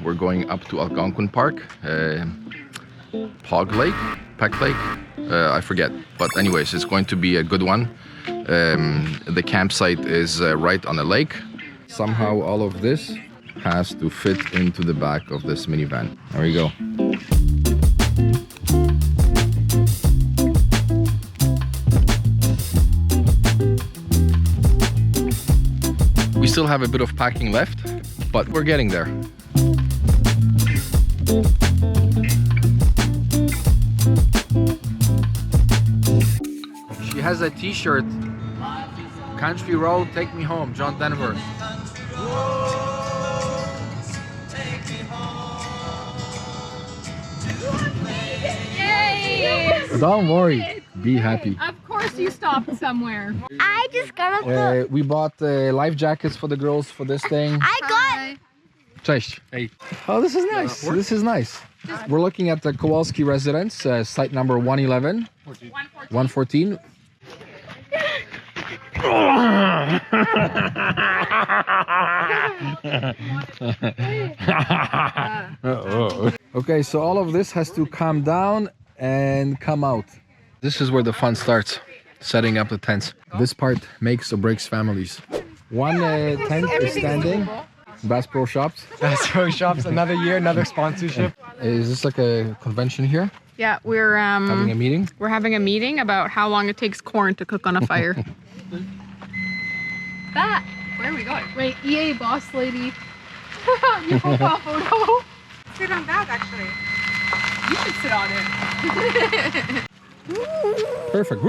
We're going up to Algonquin Park, Pog Lake, Peck Lake, I forget. But anyways, it's going to be a good one. The campsite is right on the lake. Somehow all of this has to fit into the back of this minivan. There you go. We still have a bit of packing left, but we're getting there. She has a t-shirt. Country Road, Take Me Home, John Denver. Yay! Don't worry, be happy. Of course you stopped somewhere. I just got a We bought life jackets for the girls for this thing. I got Cześć. Hey. Oh, this is nice. This is nice. We're looking at the Kowalski residence, site number 111. 114. Okay, so all of this has to calm down and come out. This is where the fun starts, setting up the tents. This part makes or breaks families. One tent is standing. Bass Pro Shops. Bass Pro Shops, another year, another sponsorship. Is this like a convention here? Yeah, we're Having a meeting? We're having a meeting about how long it takes corn to cook on a fire. That. Where are we going? Wait, EA boss lady. Your profile photo. Sit on that actually. You should sit on it. Perfect.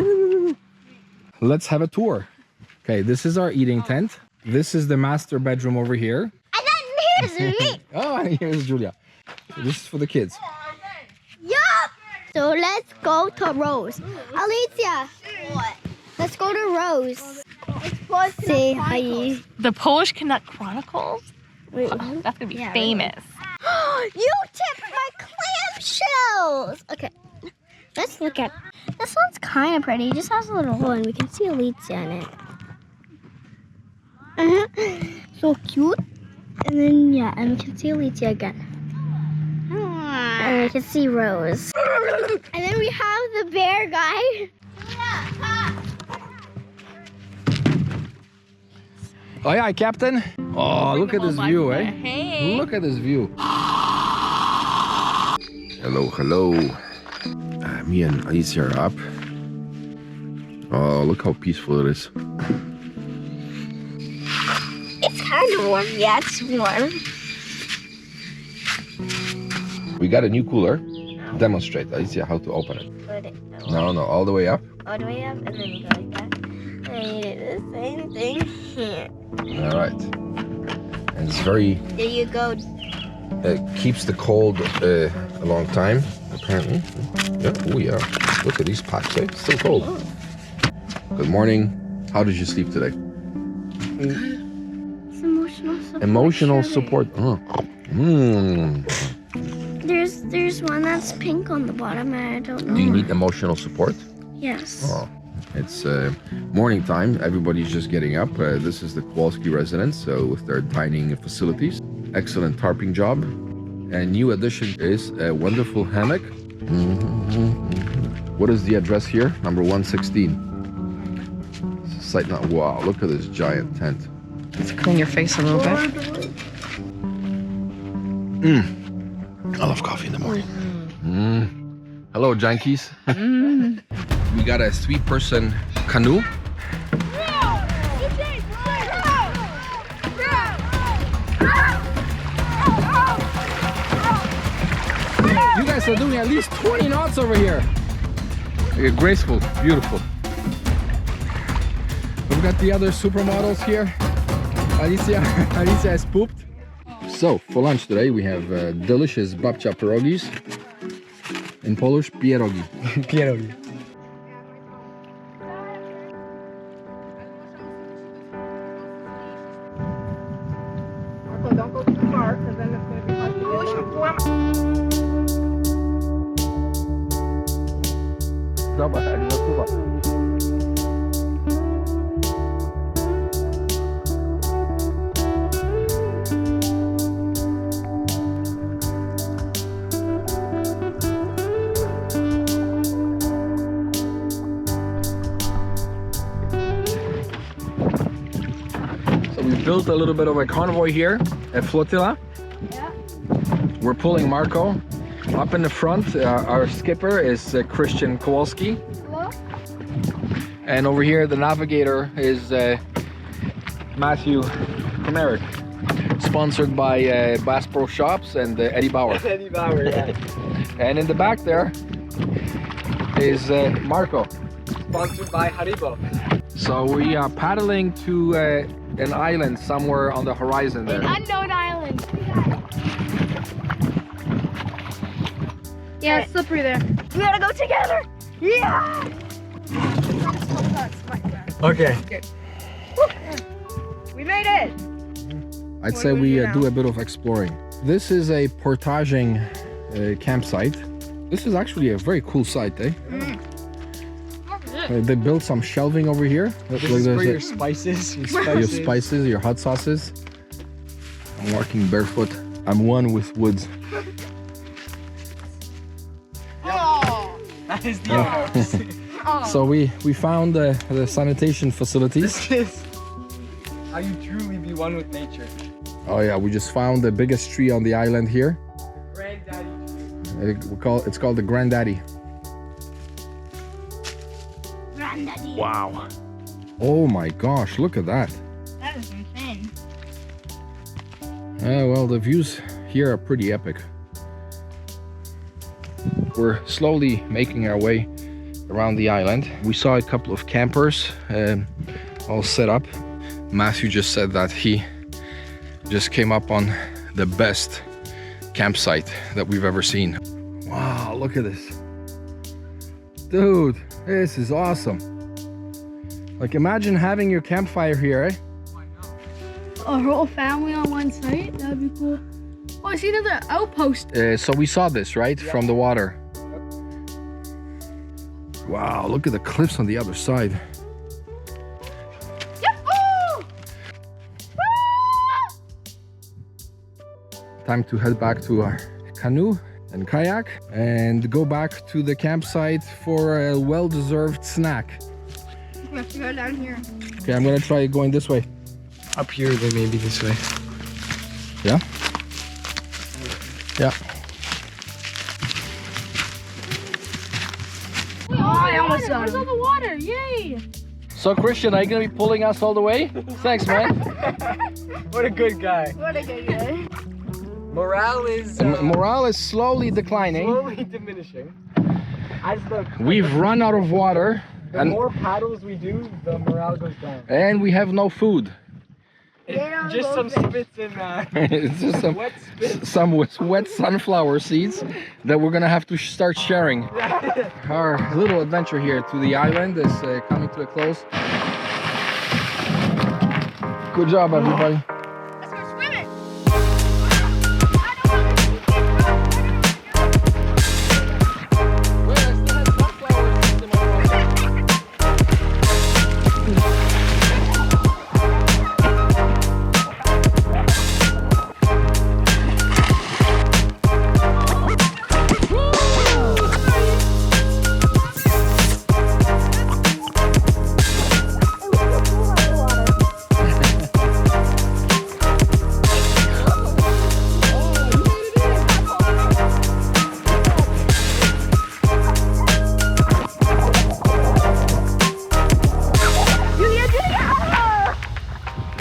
Let's have a tour. Okay, this is our eating tent. This is the master bedroom over here. And then here's me. Oh, and here's Julia. So this is for the kids. Yup. So let's go to Rose. Alicia. What? Let's go to Rose. Say hi. The Polish Canuck Chronicles? Wait, That's gonna be famous. you tipped my clamshells. Okay. Let's look at. This one's kind of pretty. It just has a little hole and we can see Alicia in it. So cute. And then, yeah, and we can see Alicia again. And we can see Rose. And then we have the bear guy. Oh yeah, Captain. Oh, look at this view, eh? Hey. Look at this view. Hello, hello. Me and Alicia are up. Oh, look how peaceful it is. It's kind of warm. Yeah, it's warm. We got a new cooler. Demonstrate, Alicia, how to open it. Put it No, all the way up. all the way up and then you go like that. And you do the same thing here. All right. And it's very, There you go. keeps the cold a long time, apparently. Yeah, oh yeah. Look at these packs, eh? Still cold. Good morning. How did you sleep today? It's emotional support. Emotional support. Oh. There's one that's pink on the bottom and I don't know. Do you need emotional support? Yes. Oh, it's morning time. Everybody's just getting up. This is the Kowalski residence, so with their dining facilities. Excellent tarping job. And new addition is a wonderful hammock. What is the address here? Number 116. Site not. Wow, look at this giant tent. Let's clean your face a little bit. I love coffee in the morning. Hello, Jankies. We got a 3-person canoe. You guys are doing at least 20 knots over here. Graceful, beautiful. We've got the other supermodels here. Alicia has pooped. So, for lunch today, we have delicious babcia pierogis. In Polish, pierogi. Pierogi. Don't go too far because then it's going to be hard to Dobra, zasuwa. built a little bit of a convoy here, a flotilla. Yeah. We're pulling Marco. Up in the front, our skipper is Kristian Kowalski. Hello? And over here, the navigator is Matthew Komerick. Sponsored by Bass Pro Shops and Eddie Bauer. Eddie Bauer, yeah. And in the back there is Marco. Sponsored by Haribo. So we are paddling to an island somewhere on the horizon there. Unknown island. Yeah, it's slippery there. We gotta go together. Yeah. Okay. We made it. I'd What say do we we do now? do a bit of exploring. This is a portaging campsite. This is actually a very cool site, eh? They built some shelving over here. This Like is there's for a- your spices. your spices, your hot sauces. I'm walking barefoot. I'm one with woods. That is the house. So we found the sanitation facilities. This is how you truly be one with nature. Oh yeah, we just found the biggest tree on the island here. Granddaddy. It's called the Granddaddy. Granddaddy. Wow. Oh my gosh, look at that. That is insane. Well, the views here are pretty epic. We're slowly making our way around the island. We saw a couple of campers all set up. Matthew just said that he just came up on the best campsite that we've ever seen. Wow, look at this. Dude, this is awesome. Like, imagine having your campfire here, eh? Our whole family on one site. That'd be cool. Oh, I see another outpost. So we saw this, right? From the water. Wow, look at the cliffs on the other side. Time to head back to our canoe and kayak and go back to the campsite for a well-deserved snack. We have to go down here. Okay, I'm gonna try going this way. Up here, then maybe this way. Yeah? Yeah. Oh, I almost got him. The water, yay! So Kristian, are you gonna be pulling us all the way? Thanks, man. What a good guy. What a good guy. Morale is Morale is slowly declining. slowly diminishing. As We've run out of water. the And- more paddles we do, the morale goes down. And we have no food. Just some spits in It's just wet spits. some wet sunflower seeds that we're gonna have to start sharing. Our little adventure here to the island is coming to a close. Good job, everybody. Let's go swimming.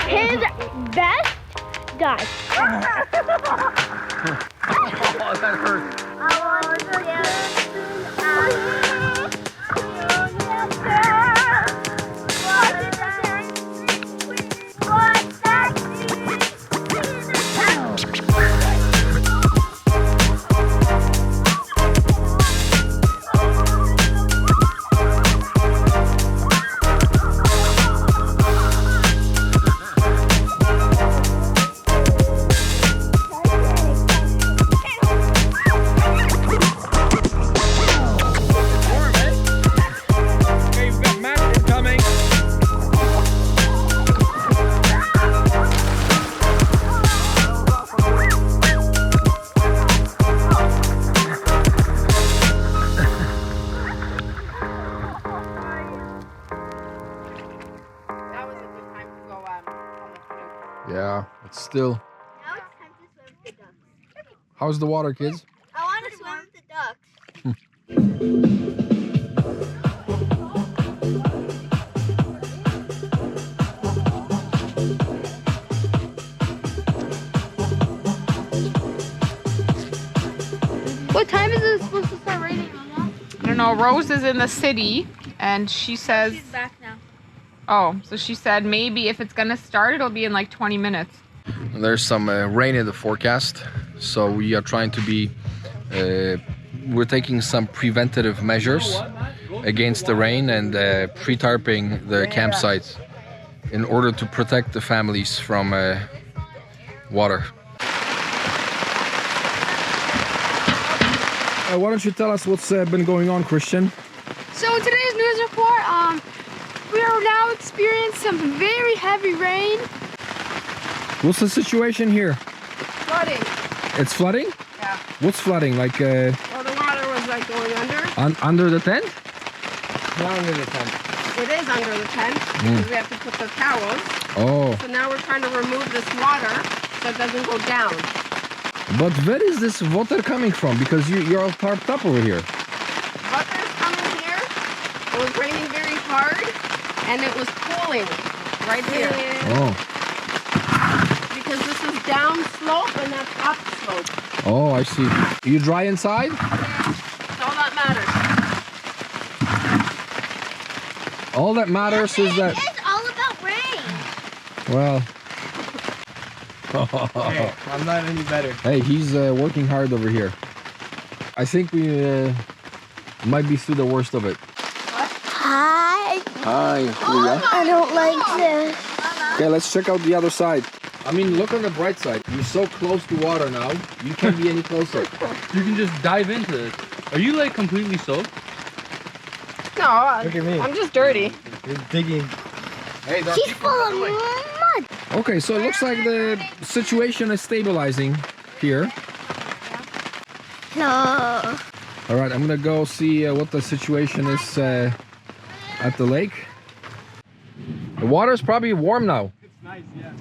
His best guy. Oh, that hurt. Yeah, it's still. Now it's time to swim with the ducks. How's the water, kids? I want to swim with the ducks. What time is it supposed to start raining, Mama? I don't know. Rose is in the city, and she says. She's back now. Oh, so she said maybe if it's gonna start, it'll be in like 20 minutes. There's some rain in the forecast, so we are trying to be. We're taking some preventative measures against the rain and pre-tarping the campsites in order to protect the families from water. Why don't you tell us what's been going on, Kristian? So in today's news report, we are now experiencing some very heavy rain. What's the situation here? Flooding. It's flooding? Yeah. What's flooding? Like Well, the water was like going under. Under the tent? Not under the tent. It is under the tent because we have to put the towels. Oh, So now we're trying to remove this water so it doesn't go down. but where is this water coming from? Because you're all tarped up over here. Water is coming here. It was raining very hard and it was pooling right here. Oh, Because this is down slope and that's up slope. oh, I see. You dry inside? That's all that matters. All that matters is that. It's all about rain. Well. Hey, I'm not any better. Hey, he's working hard over here. I think we might be through the worst of it. Hi. Hi, Leah. I don't like this. Okay, let's check out the other side. I mean, look on the bright side. You're so close to water now. You can't be any closer. You can just dive into it. Are you like completely soaked? No, Look at me. I'm just dirty. You're digging. Hey, there are She's people full on of the way. mud. Okay, so it looks like the situation is stabilizing here. No. All right, I'm gonna go see what the situation is at the lake. The water's probably warm now. It's nice, yeah.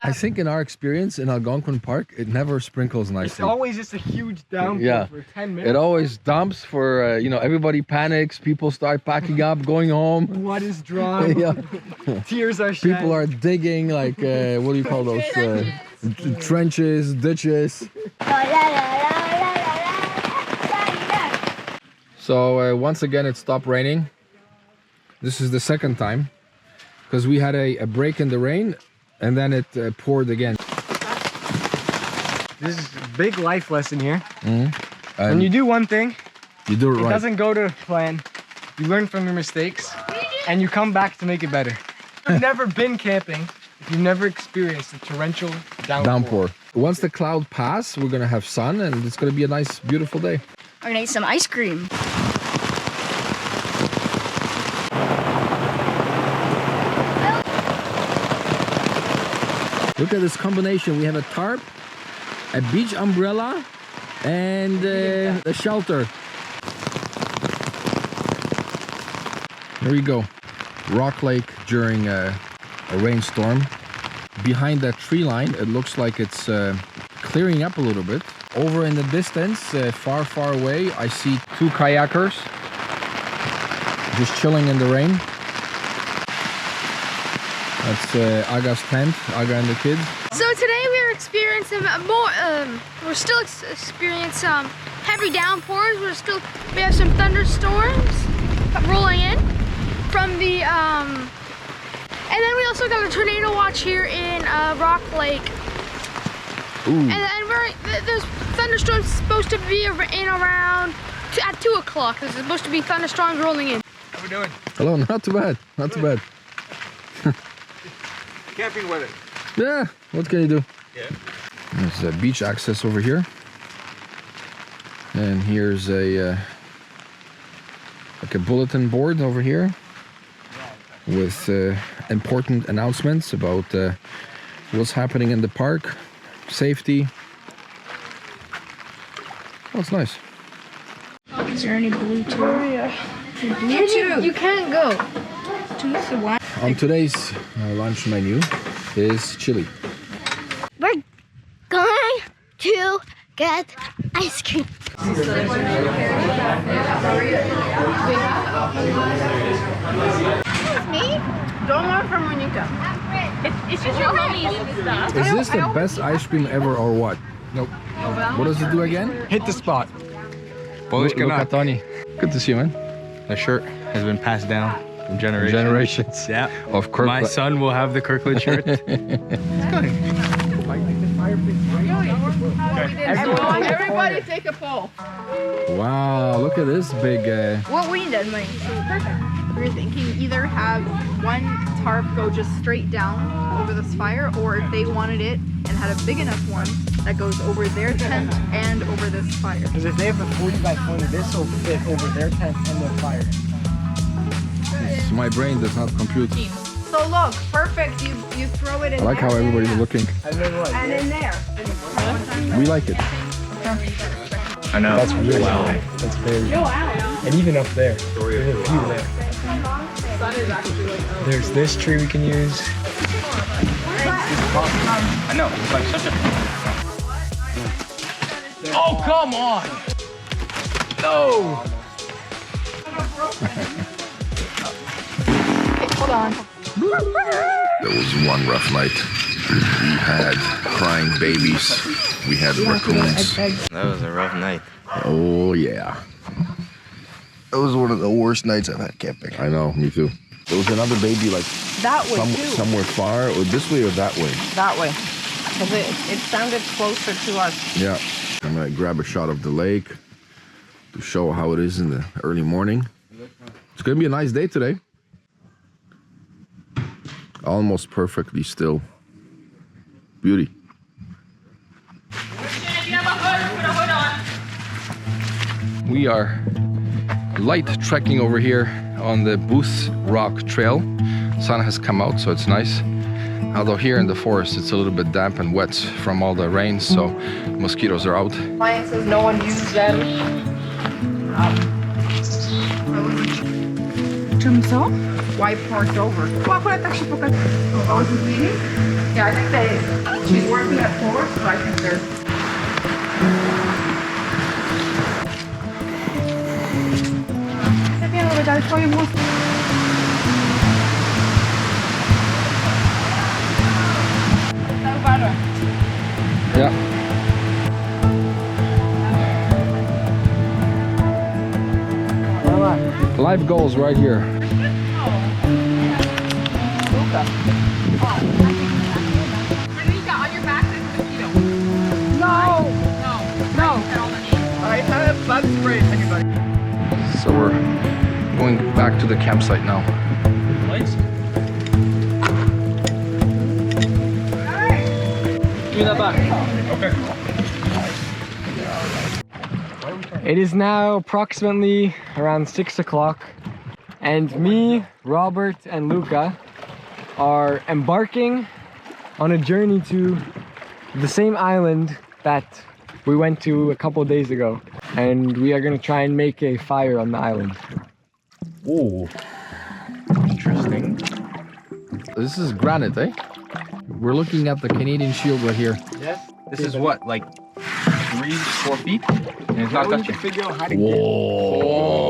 I think in our experience in Algonquin Park, it never sprinkles It's nicely. always just a huge downpour Yeah. for 10 minutes. It always dumps for, everybody panics, people start packing up, going home. Blood is drawn. Yeah. Tears are shed. People are digging, like, what do you call those? Trenches, ditches. So once again, it stopped raining. This is the second time because we had a break in the rain and then it poured again. This is a big life lesson here. And When you do one thing, you do it it right. doesn't go to plan. You learn from your mistakes and you come back to make it better. If you've never been camping, if you've never experienced a torrential Downpour. Once the cloud pass, we're gonna have sun and it's gonna be a nice, beautiful day. We're gonna eat some ice cream. Look at this combination. We have a tarp, a beach umbrella, and a shelter. There you go. Rock Lake during a rainstorm. Behind that tree line, it looks like it's clearing up a little bit. Over in the distance, far, far away, I see two kayakers just chilling in the rain. That's Aga's tent, Aga and the kids. So today we are experiencing we're still experiencing heavy downpours. We have some thunderstorms rolling in from the, and then we also got a tornado watch here in Rock Lake. Ooh. And then there's thunderstorms supposed to be in around at 2 o'clock. There's supposed to be thunderstorms rolling in. How we doing? Hello, not too bad, not too bad. Camping weather. Yeah, what can you do? Yeah. There's a beach access over here. And here's a like a bulletin board over here with important announcements about what's happening in the park, safety. Oh, it's nice. Is there any blue too? You can't go. On today's lunch menu is chili. We're going to get ice cream. Me? Don't want from Monica. It's just your homies stuff. Is this the best ice cream ever or what? Nope. What does it do again? Hit the spot. Look at Tony. Good to see you, man. The shirt has been passed down from generations. Generations. Yeah. Of course. My son will have the Kirkland shirt. Everybody take a poll. Wow, look at this big. What we need, Mike. Perfect. We were thinking either have one tarp go just straight down over this fire, or if they wanted it and had a big enough one that goes over their tent and over this fire. Because if they have a 40 by 20, this will fit over their tent and their fire. My brain does not compute. So look, perfect. You throw it in. I like how everybody's looking. And then what? And in there. We like it. I know. That's really high. That's very high. And even up there. There's a few there. There's this tree we can use. I know. It's like such a. Oh, come on! No! Hold on. There was one rough night. We had crying babies. We had raccoons. That was a rough night. Oh yeah. It was one of the worst nights I've had camping. I know, me too. There was another baby like That way too. somewhere far, or this way or that way. That way. Because it sounded closer to us. Yeah. I'm gonna grab a shot of the lake to show how it is in the early morning. It's gonna be a nice day today. Almost perfectly still. Beauty. We are light trekking over here on the Canoe-Rock trail. Sun has come out, so it's nice. Although here in the forest, it's a little bit damp and wet from all the rain, so mosquitoes are out. Client says no one uses them. Czym co? Why parked over? Well, akurat tak się pokazuje. Oh, is it meeting? Yeah, I think she's working at 4, so I think they're... Zabieram dalej twoje włosy. Zauważę. Yeah. Life goals right here. Monica, on your back there's a mosquito. No! No. Said all the names. I have bug spray if anybody. So we're going back to the campsite now. Give me that back. Okay. It is now approximately around 6 o'clock, and me, Robert, and Luca are embarking on a journey to the same island that we went to a couple days ago, and we are going to try and make a fire on the island. Ooh. Interesting. This is granite, eh? We're looking at the Canadian Shield right here. Yes. This is what, like 3-4 feet? And it's not touching. Figure out how to Whoa!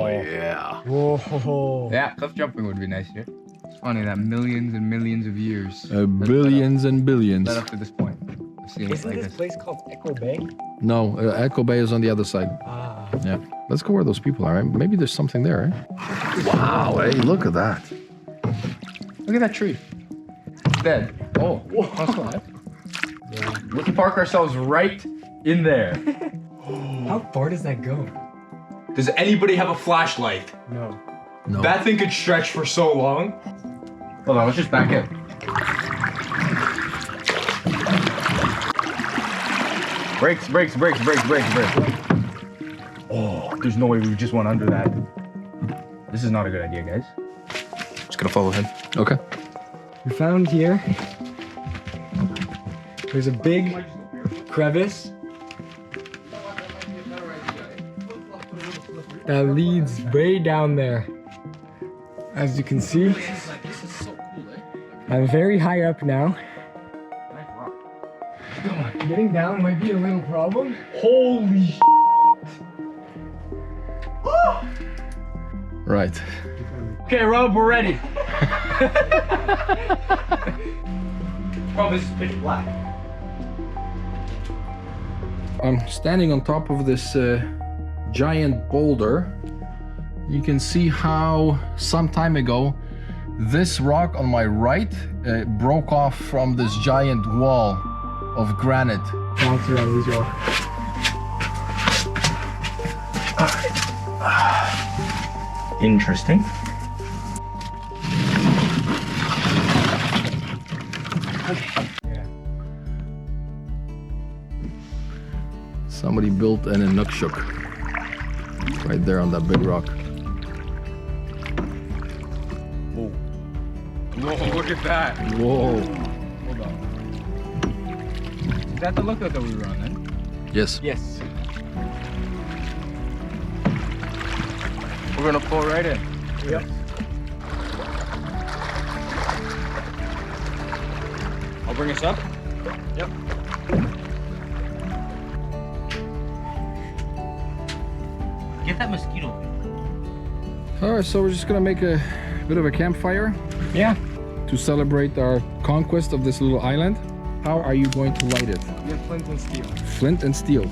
Yeah. Whoa. Yeah, cliff jumping would be nice here. It's funny that millions and millions of years Billions and billions. led up to this point. Seeing it Isn't like this this. place called Echo Bay? No, Echo Bay is on the other side. Ah. Yeah. Let's go where those people are. Right? Maybe there's something there, eh? Wow, hey, look at that. Look at that tree. It's dead. Oh, that's not. We can park ourselves right in there. How far does that go? Does anybody have a flashlight? No. No. That thing could stretch for so long. Hold on, let's just back it. Brakes. Oh, there's no way we just went under that. This is not a good idea, guys. Just gonna follow him. Okay. We found here, there's a big crevice that leads way down there. As you can see, I'm very high up now. Getting down might be a little problem. Holy sh**. Right. Okay, Rob, we're ready. Bro, this is pitch black. I'm standing on top of this giant boulder. You can see how some time ago this rock on my right broke off from this giant wall of granite. Bounce around as well. Interesting. Somebody built an inukshuk right there on that big rock. Whoa, look at that. Whoa. Hold on. Is that the lookout that we were on then? Yes. Yes. We're gonna pull right in. Yep. I'll bring us up. Yep. Get that mosquito. Alright, so we're just gonna make a bit of a campfire. Yeah. To celebrate our conquest of this little island. How are you going to light it? We have flint and steel. Flint and steel.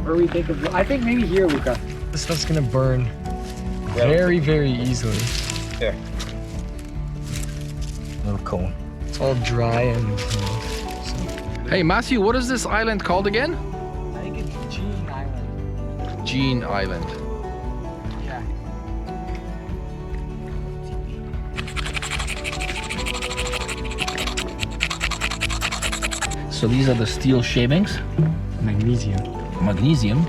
Or we think of, I think maybe here, Luca. This stuff's gonna burn very, very easily. There. Little cone. It's all dry and, Hey Matthew, what is this island called again? I think it's Jean Island. Jean Island. Yeah. So these are the steel shavings. Magnesium. Magnesium.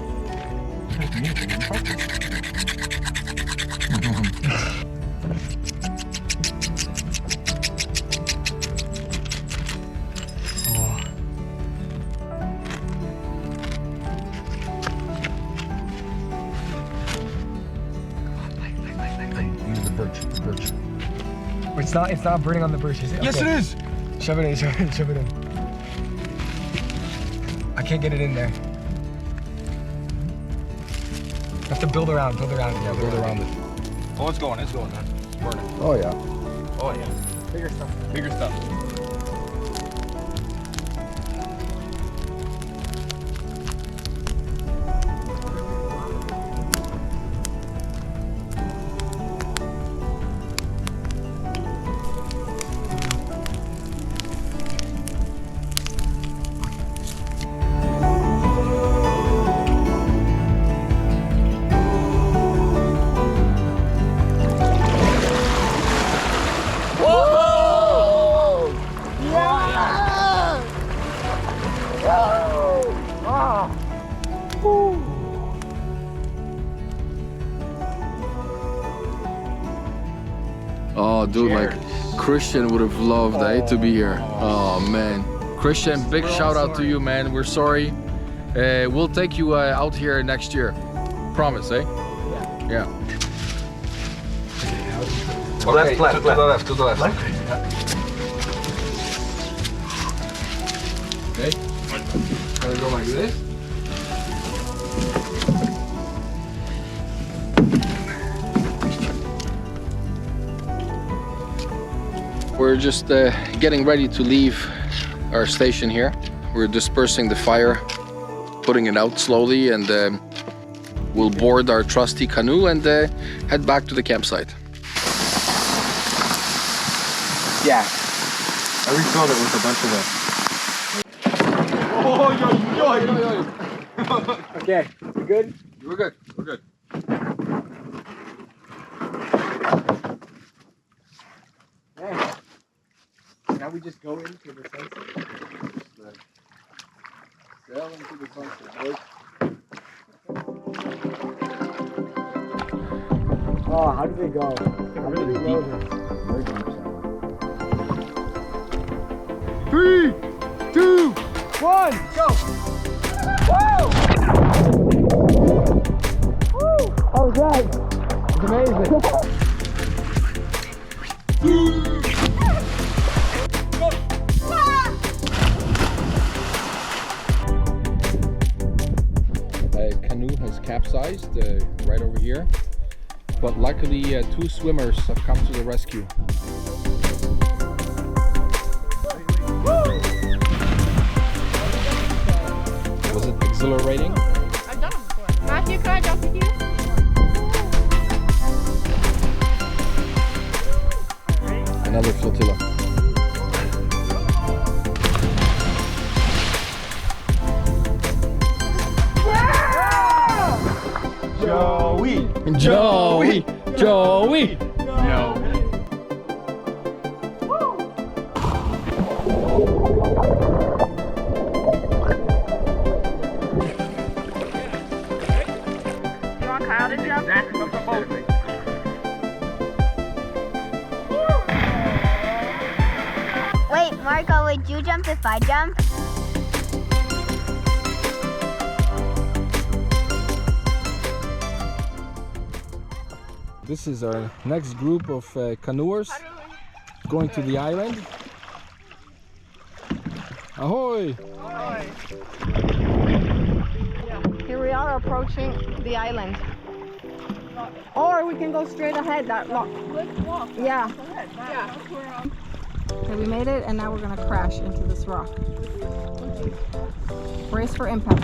It's not burning on the birch, is it? Yes, Okay. it is. Shove it in, shove it in, shove it in. I can't get it in there. Have to build around, build around. Yeah, Build around it. Oh, it's going, man. It's burning. Oh yeah. Oh yeah. Bigger stuff. Bigger stuff. Oh, dude, like Kristian would have loved to be here. Oh man, Kristian, big shout out to you, man. We're sorry. We'll take you out here next year. Promise, eh? Yeah. Left, to the left, to the left. Okay. Gotta go like this. We're just getting ready to leave our station here. We're dispersing the fire, putting it out slowly, and we'll board our trusty canoe and head back to the campsite. Yeah. I refilled it with a bunch of this. Okay, you good? We're good. We're good. Yeah. Now we just go into the sunset. Sail into the sunset. Oh, how did they go? Really deep. 3, 2, 1, go! Woo! Woo! How was that? It's amazing. capsized right over here. But luckily 2 swimmers have come to the rescue. Was it exhilarating? I've done it before. Matthew, can I jump with you? Another flotilla. Joey! Joey! Joey! No. You want Kyle to jump? Wait, Marco, would you jump if I jump? This is our next group of canoers going to the island. Ahoy! Here we are approaching the island. Or we can go straight ahead. That lock. Let's walk. Yeah. Okay, we made it, and now we're gonna crash into this rock. Brace for impact.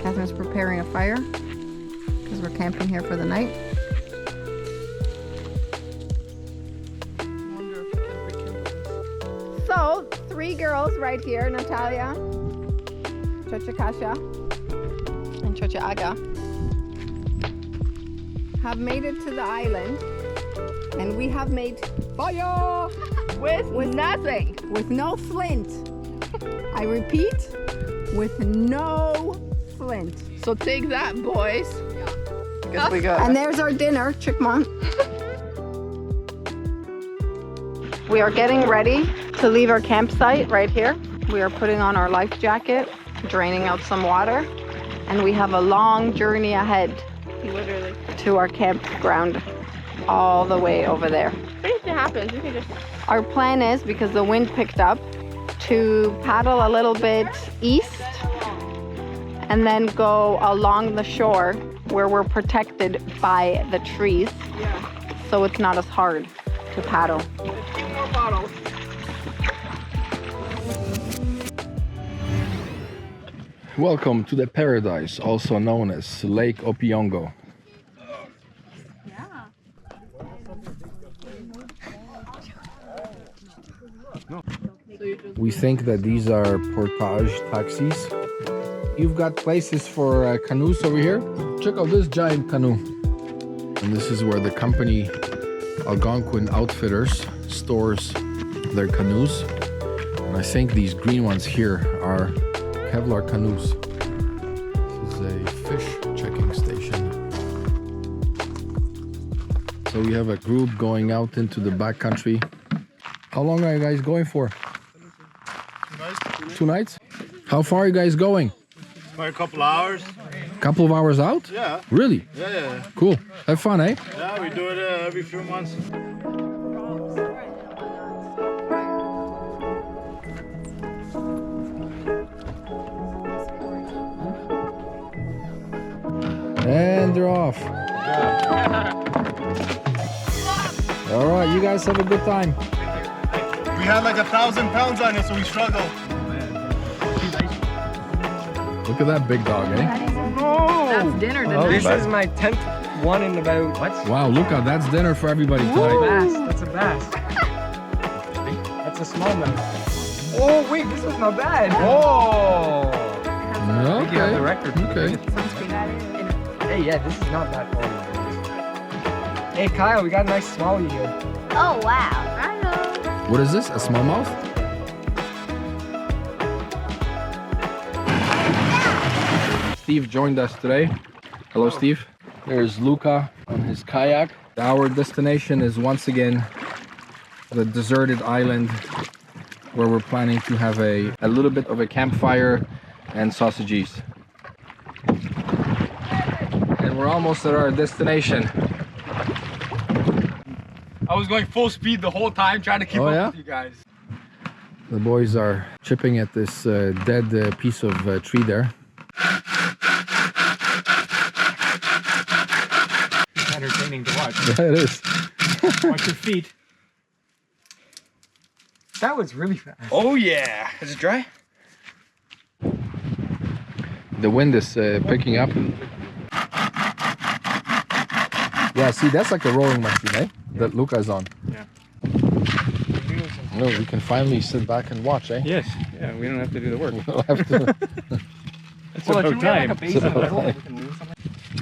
Catherine's preparing a fire because we're camping here for the night. So, 3 girls right here, Natalia, Chocha Kasia, and Chocha Aga, have made it to the island, and we have made fire with nothing, with no flint. I repeat, with no flint. So take that, boys. Guess we got. And there's our dinner, Chickmont. We are getting ready to leave our campsite right here. We are putting on our life jacket, draining out some water, and we have a long journey ahead. Literally. To our campground, all the way over there. What if it happens? We can just. Our plan is, because the wind picked up, to paddle a little bit east and then go along the shore where we're protected by the trees, so it's not as hard to paddle. Welcome to the paradise, also known as Lake Opeongo. We think that these are portage taxis. You've got places for canoes over here. Check out this giant canoe. And this is where the company Algonquin Outfitters stores their canoes. And I think these green ones here are Kevlar canoes. This is a fish checking station. So we have a group going out into the backcountry. How long are you guys going for? 2 nights? How far are you guys going? For a couple hours. Couple of hours out? Yeah. Really? Yeah. Cool. Have fun, eh? Yeah, we do it every few months. And they're off. All right, you guys have a good time. We had like 1,000 pounds on it, so we struggled. Look at that big dog, eh? That's dinner tonight. This is my 10th one in about what? Wow, Luca, that's dinner for everybody tonight. Bass. That's a bass. That's a smallmouth. Oh wait, this was not bad. Oh. I think you have the record. Okay. Hey, yeah, this is not that far. Hey, Kyle, we got a nice smallie here. Oh, wow. I know. What is this? A smallmouth? Steve joined us today. Hello, Steve. There's Luca on his kayak. Our destination is once again the deserted island where we're planning to have a little bit of a campfire and sausages. And we're almost at our destination. I was going full speed the whole time trying to keep up with you guys. The boys are chipping at this dead piece of tree there. It's entertaining to watch. Yeah, it is. Watch your feet. That was really fast. Oh yeah. Is it dry? The wind is picking up. Yeah, see, that's like a rowing machine, eh? That Luca's on. Yeah. No, we can finally sit back and watch, eh? Yes. Yeah, we don't have to do the work. We don't have to. It's about time.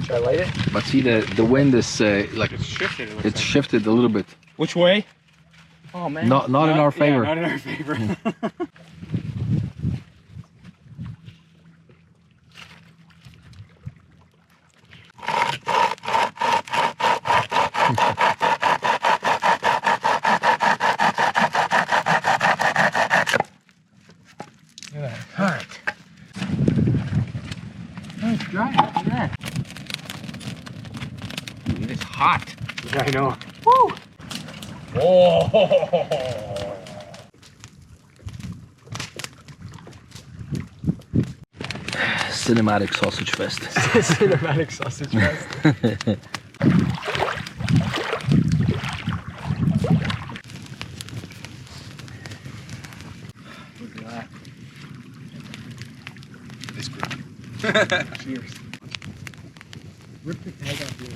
Should I light it? But see, the wind is like It's shifted. it's shifted a little bit. Which way? Oh man. Not in our favor. Yeah, not in our favor. Hot. Oh, it's dry. Look at that. It is hot. Yeah, I know. Woo! Oh. Cinematic sausage fest. Cinematic sausage fest. Look at that. It's good. Cheers. Rip the tag off here.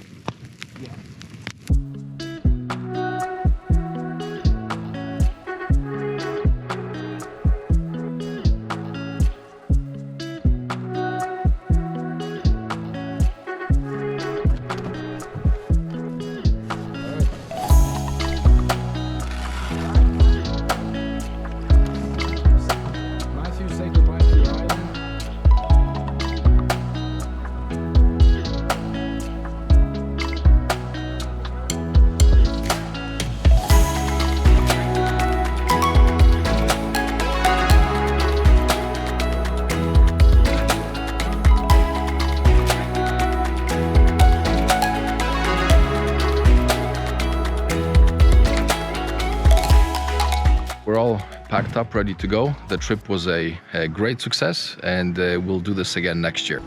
Matthew, say goodbye to your island. We're all packed up, ready to go. The trip was a great success, and we'll do this again next year.